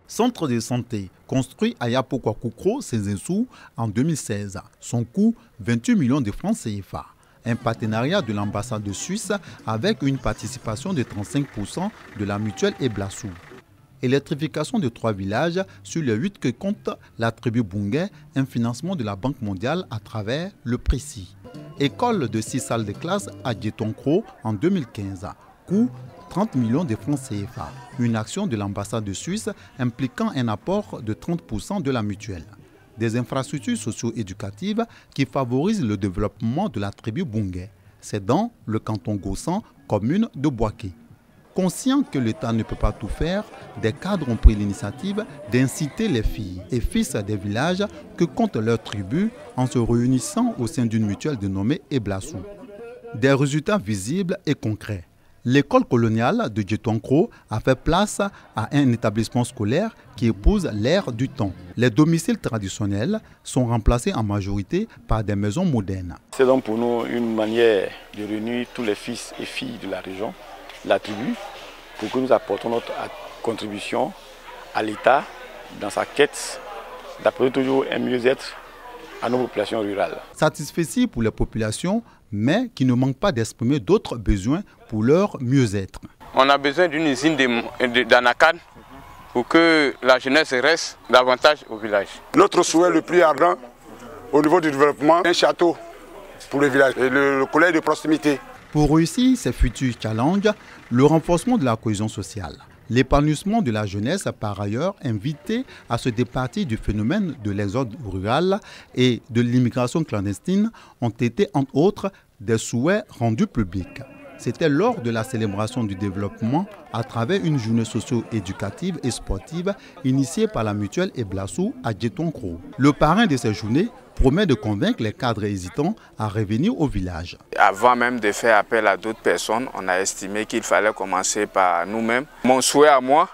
Centre de santé construit à Yapokwakukro, Sézensou, en 2016. Son coût, 28 millions de francs CFA. Un partenariat de l'ambassade de Suisse avec une participation de 35% de la mutuelle Eblassou. Électrification de 3 villages sur les 8 que compte la tribu Bungé, un financement de la Banque mondiale à travers le Précis. École de 6 salles de classe à Djetonkro en 2015. Coût 30 millions de francs CFA. Une action de l'ambassade de Suisse impliquant un apport de 30% de la mutuelle. Des infrastructures socio-éducatives qui favorisent le développement de la tribu Bungé. C'est dans le canton Gossan, commune de Boaké. Conscient que l'État ne peut pas tout faire, des cadres ont pris l'initiative d'inciter les filles et fils des villages que compte leur tribu en se réunissant au sein d'une mutuelle dénommée Eblassou. Des résultats visibles et concrets. L'école coloniale de Djetonkro a fait place à un établissement scolaire qui épouse l'ère du temps. Les domiciles traditionnels sont remplacés en majorité par des maisons modernes. C'est donc pour nous une manière de réunir tous les fils et filles de la région, la tribu, pour que nous apportons notre contribution à l'État dans sa quête d'apporter toujours un mieux-être à nos populations rurales. Satisfait pour les populations, mais qui ne manquent pas d'exprimer d'autres besoins pour leur mieux-être. On a besoin d'une usine d'anacarde pour que la jeunesse reste davantage au village. Notre souhait le plus ardent au niveau du développement, un château pour le village et le collège de proximité. Pour réussir ces futurs challenges, le renforcement de la cohésion sociale, l'épanouissement de la jeunesse par ailleurs invitée à se départir du phénomène de l'exode rural et de l'immigration clandestine ont été entre autres des souhaits rendus publics. C'était lors de la célébration du développement à travers une journée socio-éducative et sportive initiée par la mutuelle Eblassou à Djetonkro. Le parrain de ces journées promet de convaincre les cadres hésitants à revenir au village. Avant même de faire appel à d'autres personnes, on a estimé qu'il fallait commencer par nous-mêmes. Mon souhait à moi,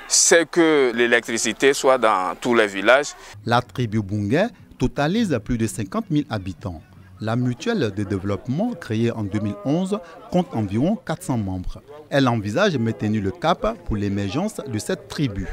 c'est que l'électricité soit dans tous les villages. La tribu Bungé totalise plus de 50 000 habitants. La mutuelle de développement, créée en 2011, compte environ 400 membres. Elle envisage de maintenir le cap pour l'émergence de cette tribu.